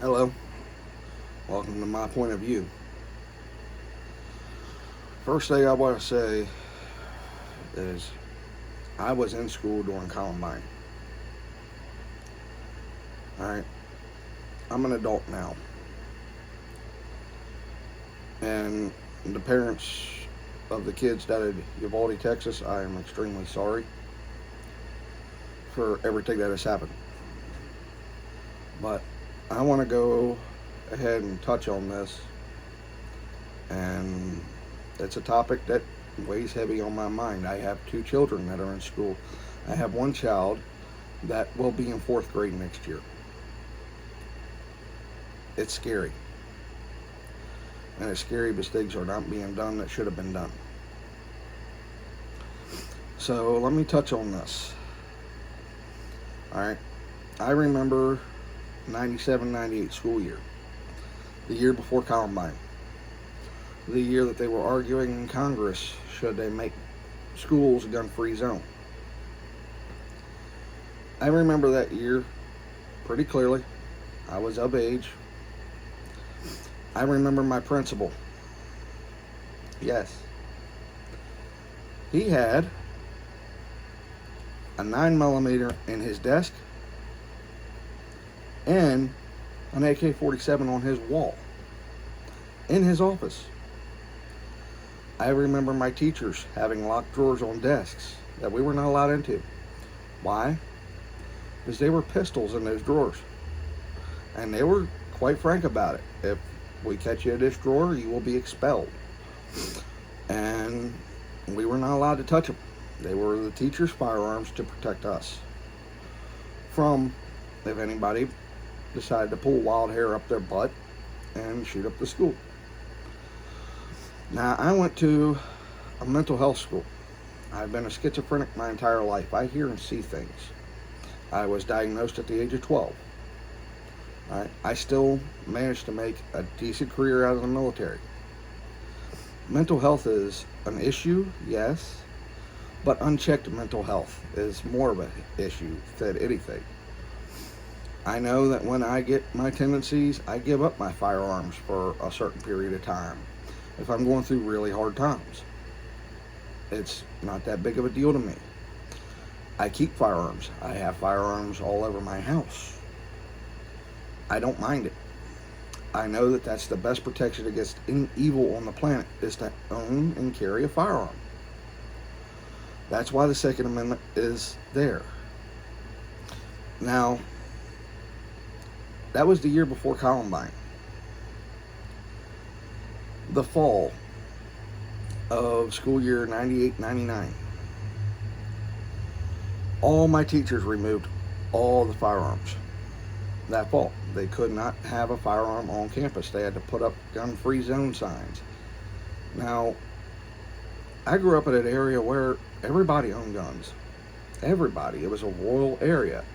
Hello, welcome to my point of view. First thing I want to say is I was in school during Columbine. Alright, I'm an adult now. And the parents of the kids that in Uvalde, Texas, I am extremely sorry for everything that has happened. But I want to go ahead and touch on this. And it's a topic that weighs heavy on my mind. I have two children that are in school. I have one child that will be in fourth grade next year. It's scary. And it's scary because things are not being done that should have been done. So let me touch on this. Alright. I remember 97-98 school year. The year before Columbine. The year that they were arguing in Congress should they make schools a gun-free zone. I remember that year pretty clearly. I was of age. I remember my principal. Yes. He had a 9mm in his desk and an AK-47 on his wall in his office. I remember my teachers having locked drawers on desks that we were not allowed into. Why? Because they were pistols in those drawers. And they were quite frank about it. If we catch you in this drawer, you will be expelled. And we were not allowed to touch them. They were the teachers' firearms to protect us from if anybody decided to pull wild hair up their butt and shoot up the school. Now, I went to a mental health school. I've been a schizophrenic my entire life. I hear and see things. I was diagnosed at the age of 12. Right? I still managed to make a decent career out of the military. Mental health is an issue, yes, but unchecked mental health is more of an issue than anything. I know that when I get my tendencies, I give up my firearms for a certain period of time if I'm going through really hard times. It's not that big of a deal to me. I keep firearms. I have firearms all over my house. I don't mind it. I know that that's the best protection against any evil on the planet is to own and carry a firearm. That's why the Second Amendment is there. Now, that was the year before Columbine. The fall of school year 98-99. All my teachers removed all the firearms that fall. They could not have a firearm on campus. They had to put up gun-free zone signs. Now, I grew up in an area where everybody owned guns. Everybody. It was a rural area.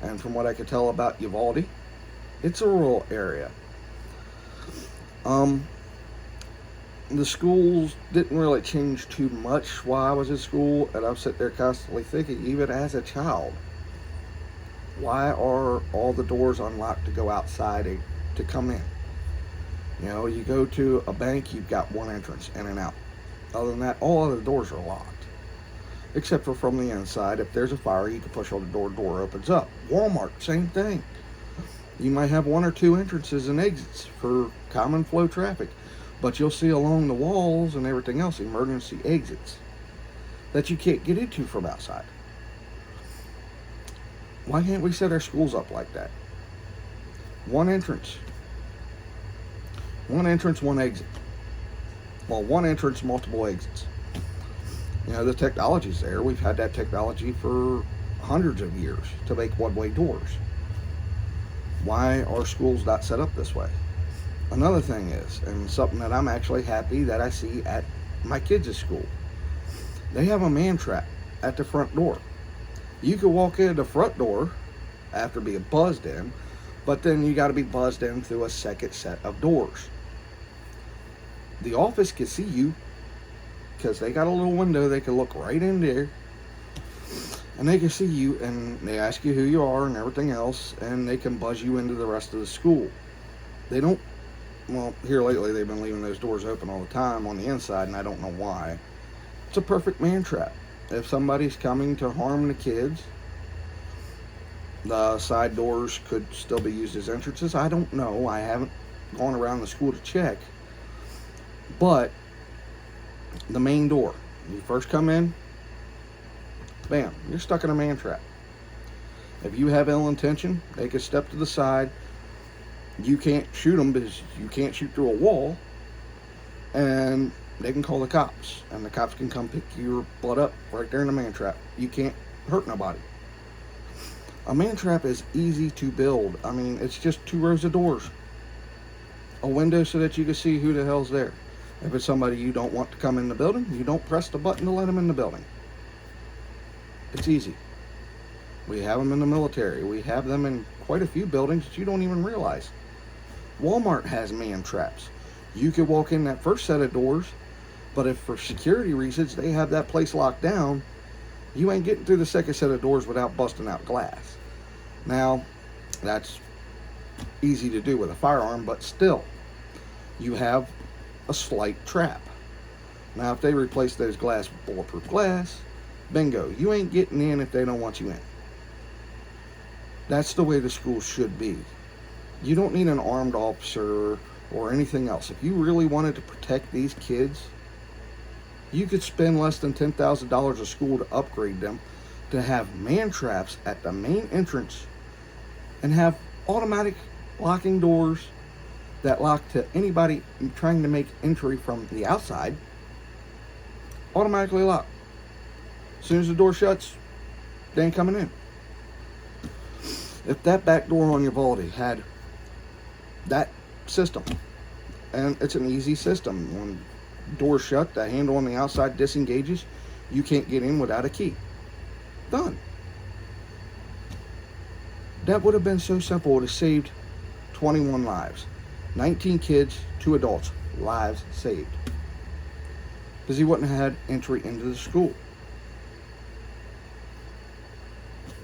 And from what I could tell about Uvalde, it's a rural area. The schools didn't really change too much while I was in school, and I'm sitting there constantly thinking, even as a child, why are all the doors unlocked to go outside to come in? You know, you go to a bank, you've got one entrance, in and out. Other than that, all other doors are locked. Except for from the inside, if there's a fire, you can push on the door opens up. Walmart, same thing. You might have one or two entrances and exits for common flow traffic, but you'll see along the walls and everything else emergency exits that you can't get into from outside. Why can't we set our schools up like that? One entrance. One entrance, one exit. Well, one entrance, multiple exits. You know, the technology's there. We've had that technology for hundreds of years to make one-way doors. Why are schools not set up this way? Another thing is, and something that I'm actually happy that I see at my kids' school, they have a man trap at the front door. You can walk in the front door after being buzzed in, but then you got to be buzzed in through a second set of doors. The office can see you because they got a little window. They can look right in there and they can see you, and they ask you who you are and everything else, and they can buzz you into the rest of the school. They don't, well, here lately they've been leaving those doors open all the time on the inside, and I don't know why. It's a perfect man trap. If somebody's coming to harm the kids, the side doors could still be used as entrances. I don't know. I haven't gone around the school to check. But the main door, you first come in, bam, you're stuck in a man trap. If you have ill intention, they could step to the side. You can't shoot them because you can't shoot through a wall. And they can call the cops. And the cops can come pick your blood up right there in the man trap. You can't hurt nobody. A man trap is easy to build. I mean, it's just 2 rows of doors. A window so that you can see who the hell's there. If it's somebody you don't want to come in the building, you don't press the button to let them in the building. It's easy. We have them in the military. We have them in quite a few buildings that you don't even realize. Walmart has man traps. You could walk in that first set of doors, but if for security reasons they have that place locked down, you ain't getting through the second set of doors without busting out glass. Now, that's easy to do with a firearm, but still, you have a slight trap. Now, if they replace those glass with bulletproof glass, bingo, you ain't getting in if they don't want you in. That's the way the school should be. You don't need an armed officer or anything else. If you really wanted to protect these kids, you could spend less than $10,000 a school to upgrade them to have man traps at the main entrance and have automatic locking doors that lock to anybody trying to make entry from the outside. Automatically lock. As soon as the door shuts, they ain't coming in. If that back door on your Uvalde had that system, and it's an easy system. When doors shut, the handle on the outside disengages, you can't get in without a key. Done. That would have been so simple. It would have saved 21 lives. 19 kids, 2 adults, lives saved. Because he wouldn't have had entry into the school.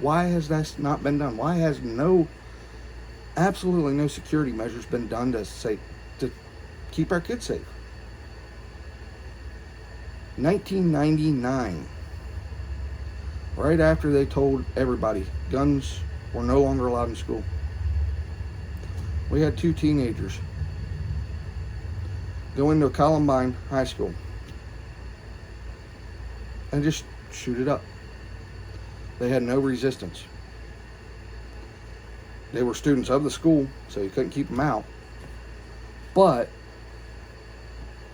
Why has that not been done? Why has absolutely no security measures been done to keep our kids safe? 1999, right after they told everybody guns were no longer allowed in school, we had 2 teenagers go into a Columbine high school and just shoot it up. They had no resistance. They were students of the school, so you couldn't keep them out. But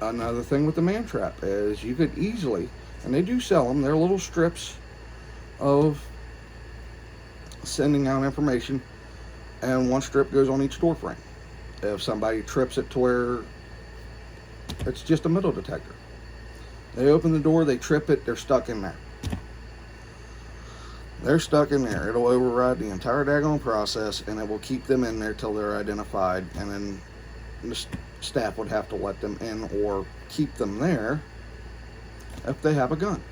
another thing with the man trap is you could easily, and they do sell them, they're little strips of sending out information, and 1 strip goes on each door frame. If somebody trips it to where it's just a metal detector, they open the door, they trip it, they're stuck in there. They're stuck in there. It'll override the entire daggone process, and it will keep them in there till they're identified, and then the staff would have to let them in or keep them there if they have a gun.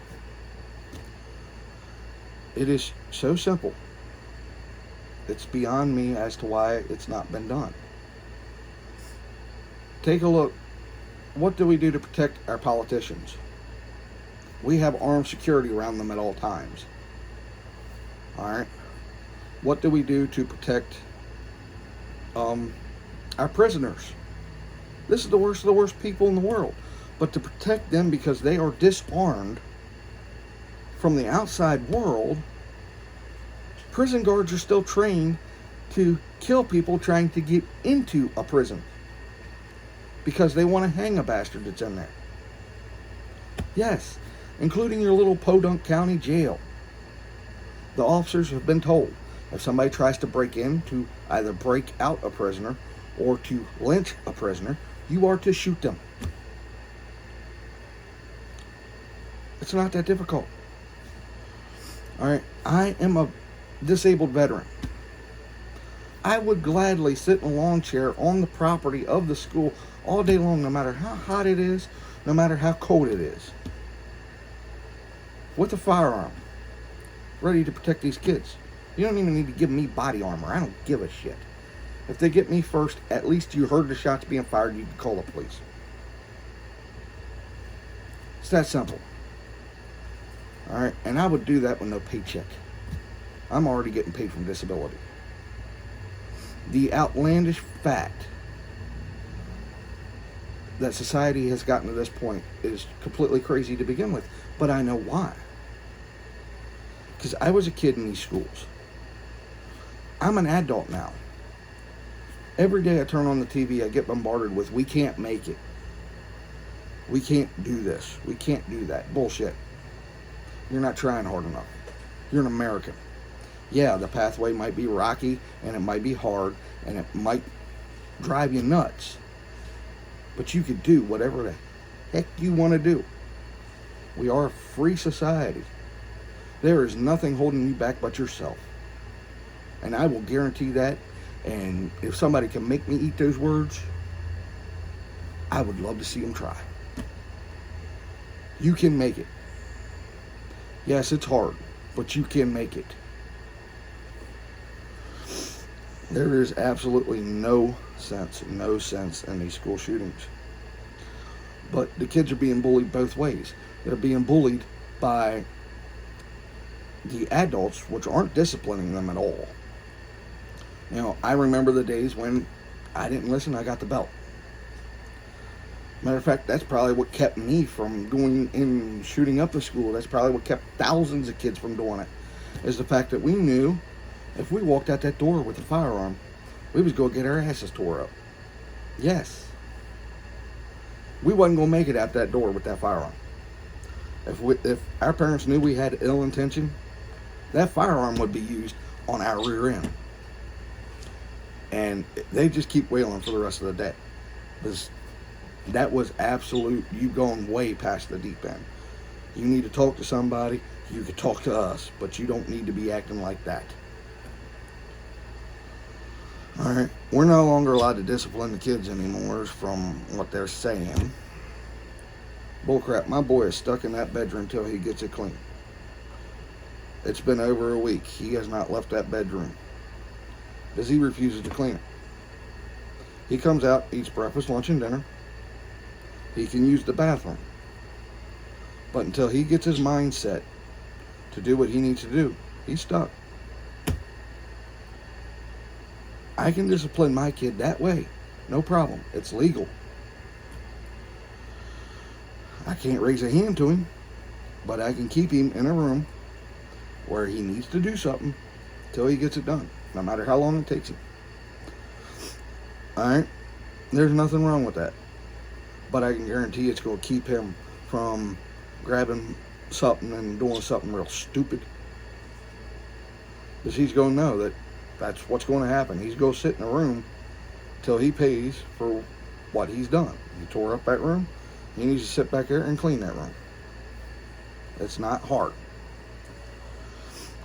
It is so simple. It's beyond me as to why it's not been done. Take a look. What do we do to protect our politicians? We have armed security around them at all times. Alright? What do we do to protect our prisoners? This is the worst of the worst people in the world. But to protect them because they are disarmed from the outside world, prison guards are still trained to kill people trying to get into a prison because they want to hang a bastard that's in there. Yes, including your little Podunk County jail. The officers have been told if somebody tries to break in to either break out a prisoner or to lynch a prisoner, you are to shoot them. It's not that difficult. Alright, I am a disabled veteran. I would gladly sit in a lawn chair on the property of the school all day long, no matter how hot it is, no matter how cold it is, with a firearm, ready to protect these kids. You don't even need to give me body armor. I don't give a shit. If they get me first, at least you heard the shots being fired, you can call the police. It's that simple. All right, and I would do that with no paycheck. I'm already getting paid from disability. The outlandish fact that society has gotten to this point is completely crazy to begin with, but I know why. Because I was a kid in these schools. I'm an adult now. Every day I turn on the TV, I get bombarded with, we can't make it. We can't do this. We can't do that. Bullshit. You're not trying hard enough. You're an American. Yeah, the pathway might be rocky, and it might be hard, and it might drive you nuts. But you could do whatever the heck you want to do. We are a free society. There is nothing holding you back but yourself. And I will guarantee that. And if somebody can make me eat those words, I would love to see them try. You can make it. Yes, it's hard, but you can make it. There is absolutely no sense in these school shootings. But the kids are being bullied both ways. They're being bullied by the adults, which aren't disciplining them at all. You know, I remember the days when I didn't listen, I got the belt. Matter of fact, that's probably what kept me from going and shooting up the school. That's probably what kept thousands of kids from doing it, is the fact that we knew if we walked out that door with a firearm, we was going to get our asses tore up. Yes. We wasn't going to make it out that door with that firearm. If our parents knew we had ill intention, that firearm would be used on our rear end. And they just keep wailing for the rest of the day. Because that was absolute, you going way past the deep end. You need to talk to somebody, you could talk to us, but you don't need to be acting like that. Alright, we're no longer allowed to discipline the kids anymore from what they're saying. Bullcrap, my boy is stuck in that bedroom until he gets it clean. It's been over a week. He has not left that bedroom because he refuses to clean it. He comes out, eats breakfast, lunch, and dinner. He can use the bathroom. But until he gets his mind set to do what he needs to do, he's stuck. I can discipline my kid that way. No problem. It's legal. I can't raise a hand to him, but I can keep him in a room where he needs to do something till he gets it done, no matter how long it takes him. Alright? There's nothing wrong with that. But I can guarantee it's going to keep him from grabbing something and doing something real stupid. Because he's going to know that that's what's going to happen. He's going to sit in a room till he pays for what he's done. He tore up that room. He needs to sit back there and clean that room. It's not hard.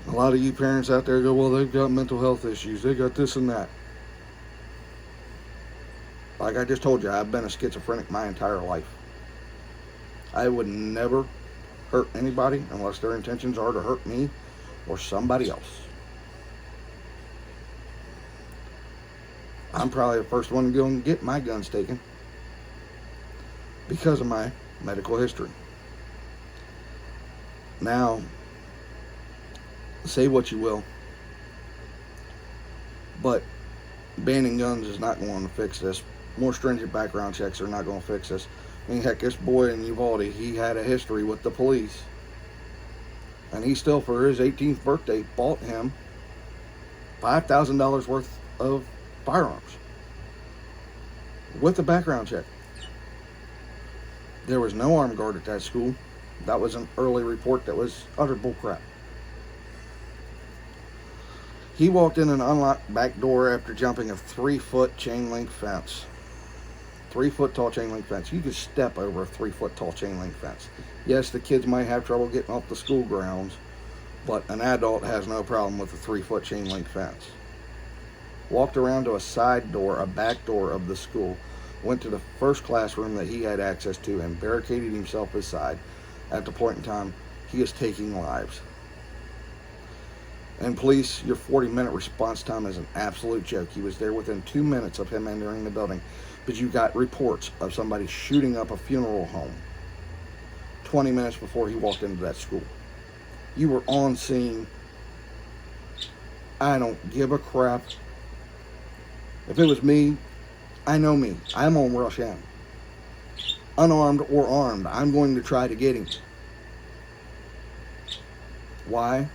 A lot of you parents out there go, well, they've got mental health issues. They got this and that. Like I just told you, I've been a schizophrenic my entire life. I would never hurt anybody unless their intentions are to hurt me or somebody else. I'm probably the first one to go and get my guns taken because of my medical history. Now, say what you will, but banning guns is not going to fix this. More stringent background checks are not going to fix this. I mean, heck, this boy in Uvalde, he had a history with the police. And he still, for his 18th birthday, bought him $5,000 worth of firearms with a background check. There was no armed guard at that school. That was an early report that was utter bullcrap. He walked in an unlocked back door after jumping a 3-foot chain link fence. 3-foot tall chain link fence. You could step over a 3-foot tall chain link fence. Yes, the kids might have trouble getting off the school grounds, but an adult has no problem with a 3-foot chain link fence. Walked around to a side door, a back door of the school, went to the first classroom that he had access to and barricaded himself inside. At the point in time, he is taking lives. And police, your 40-minute response time is an absolute joke. He was there within 2 minutes of him entering the building. But you got reports of somebody shooting up a funeral home 20 minutes before he walked into that school. You were on scene. I don't give a crap. If it was me, I know me. I'm on rush in. Unarmed or armed, I'm going to try to get him. Why?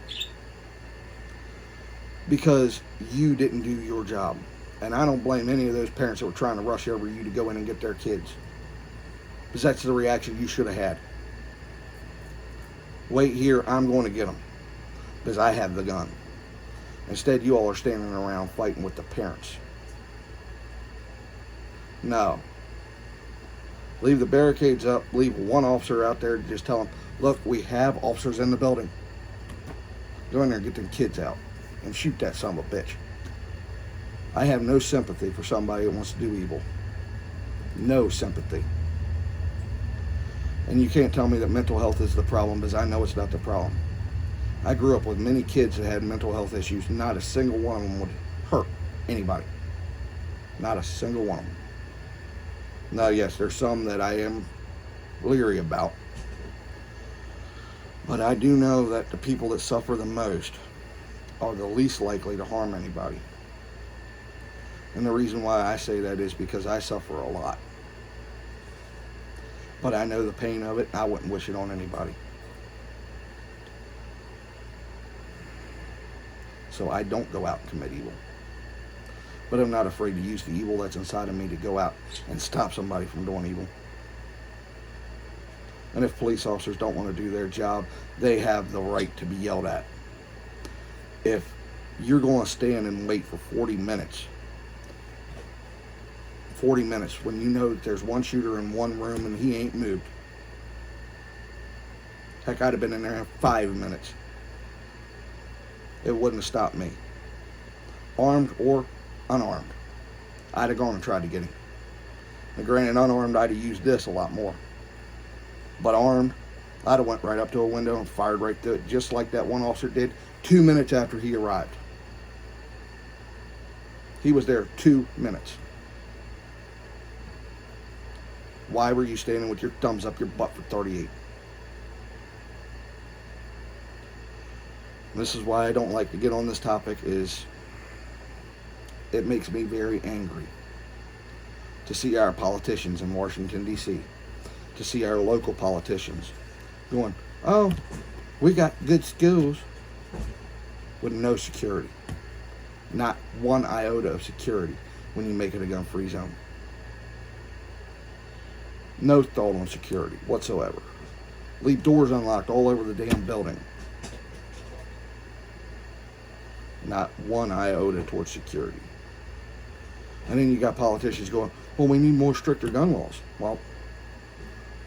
Because you didn't do your job. And I don't blame any of those parents that were trying to rush over you to go in and get their kids. Because that's the reaction you should have had. Wait here, I'm going to get them. Because I have the gun. Instead, you all are standing around fighting with the parents. No. Leave the barricades up. Leave one officer out there to just tell them, look, we have officers in the building. Go in there and get them kids out. And shoot that son of a bitch. I have no sympathy for somebody that wants to do evil. No sympathy. And you can't tell me that mental health is the problem, because I know it's not the problem. I grew up with many kids that had mental health issues. Not a single one of them would hurt anybody. Not a single one of them. Now, yes, there's some that I am leery about. But I do know that the people that suffer the most are the least likely to harm anybody. And the reason why I say that is because I suffer a lot. But I know the pain of it. I wouldn't wish it on anybody. So I don't go out and commit evil. But I'm not afraid to use the evil that's inside of me to go out and stop somebody from doing evil. And if police officers don't want to do their job, they have the right to be yelled at. If you're going to stand and wait for 40 minutes when you know that there's one shooter in one room and he ain't moved. Heck, I'd have been in there in 5 minutes. It wouldn't have stopped me. Armed or unarmed. I'd have gone and tried to get him. Now, granted, unarmed, I'd have used this a lot more. But armed, I'd have went right up to a window and fired right through it, just like that one officer did 2 minutes after he arrived. He was there 2 minutes. Why were you standing with your thumbs up your butt for 38? This is why I don't like to get on this topic, is it makes me very angry to see our politicians in Washington, D.C., to see our local politicians going, oh, we got good schools, with no security. Not one iota of security when you make it a gun-free zone. No thought on security whatsoever. Leave doors unlocked all over the damn building. Not one iota towards security. And then you got politicians going, well, we need more stricter gun laws. Well,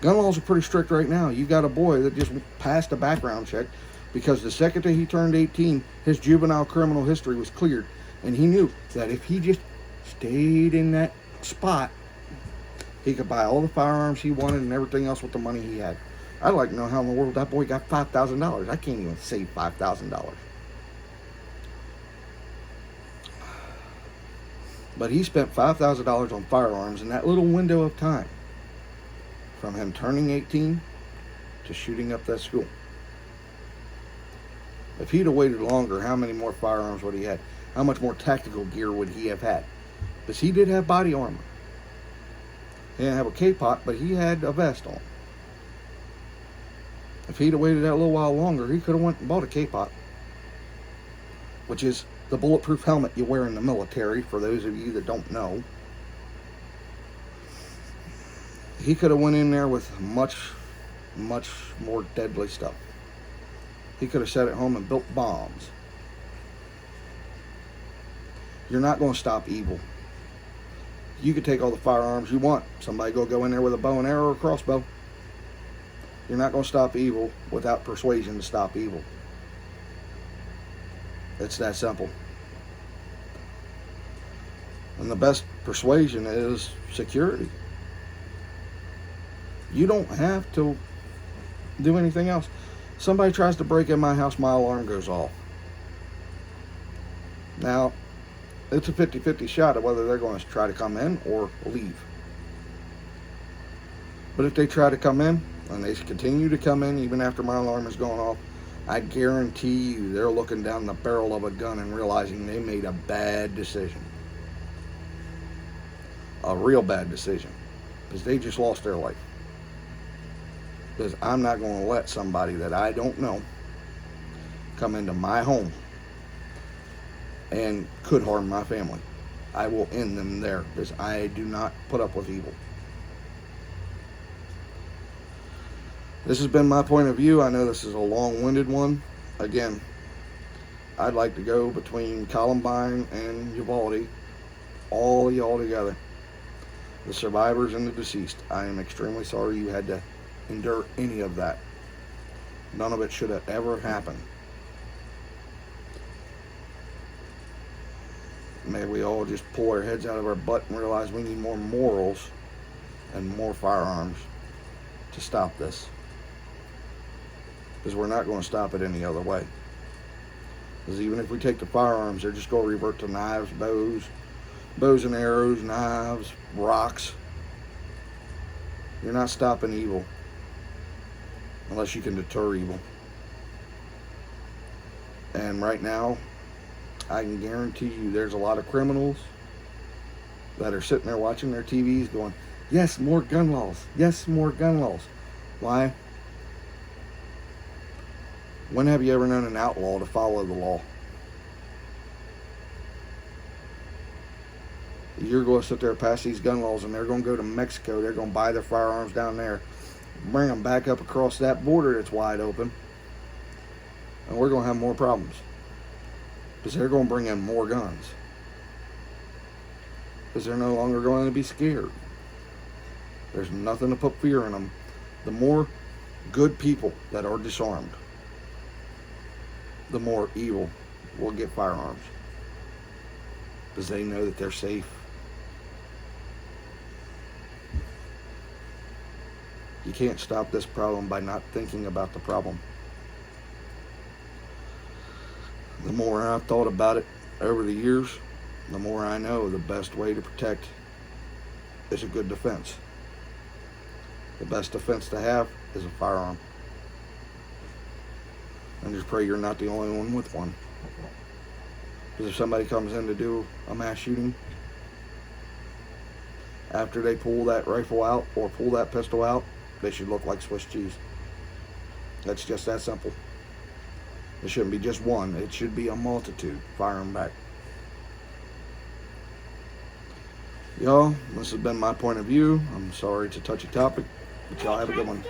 gun laws are pretty strict right now. You got a boy that just passed a background check because the second that he turned 18, his juvenile criminal history was cleared. And he knew that if he just stayed in that spot, he could buy all the firearms he wanted and everything else with the money he had. I'd like to know how in the world that boy got $5,000. I can't even save $5,000. But he spent $5,000 on firearms in that little window of time. From him turning 18 to shooting up that school. If he'd have waited longer, how many more firearms would he have? How much more tactical gear would he have had? Because he did have body armor. He didn't have a K-pot, but he had a vest on. If he'd have waited that little while longer, he could have went and bought a K-pot. Which is the bulletproof helmet you wear in the military, for those of you that don't know. He could have went in there with much, much more deadly stuff. He could have sat at home and built bombs. You're not going to stop evil. You could take all the firearms you want. Somebody go in there with a bow and arrow or crossbow. You're not going to stop evil without persuasion to stop evil. It's that simple. And the best persuasion is security. You don't have to do anything else. Somebody tries to break in my house, my alarm goes off. Now, it's a 50-50 shot of whether they're going to try to come in or leave. But if they try to come in, and they continue to come in even after my alarm is going off, I guarantee you they're looking down the barrel of a gun and realizing they made a bad decision. A real bad decision. Because they just lost their life. Because I'm not going to let somebody that I don't know come into my home and could harm my family. I will end them there because I do not put up with evil. This has been my point of view. I know this is a long-winded one. Again, I'd like to go between Columbine and Uvalde, all of y'all together. The survivors and the deceased. I am extremely sorry you had to endure any of that. None of it should have ever happened. May we all just pull our heads out of our butt and realize we need more morals and more firearms to stop this. Because we're not going to stop it any other way. Because even if we take the firearms, they're just going to revert to knives, bows and arrows, knives, rocks. You're not stopping evil unless you can deter evil. And right now, I can guarantee you there's a lot of criminals that are sitting there watching their TVs going, yes, more gun laws. Yes, more gun laws. Why? When have you ever known an outlaw to follow the law? You're going to sit there and pass these gun laws, and they're going to go to Mexico. They're going to buy their firearms down there, bring them back up across that border that's wide open, and we're going to have more problems. Because they're going to bring in more guns. Because they're no longer going to be scared. There's nothing to put fear in them. The more good people that are disarmed, the more evil will get firearms. Because they know that they're safe. You can't stop this problem by not thinking about the problem. The more I've thought about it over the years, the more I know the best way to protect is a good defense. The best defense to have is a firearm. And just pray you're not the only one with one. Because if somebody comes in to do a mass shooting, after they pull that rifle out or pull that pistol out, they should look like Swiss cheese. That's just that simple. It shouldn't be just one. It should be a multitude. Fire them back. Y'all, this has been my point of view. I'm sorry it's a touchy topic, but y'all have a good one.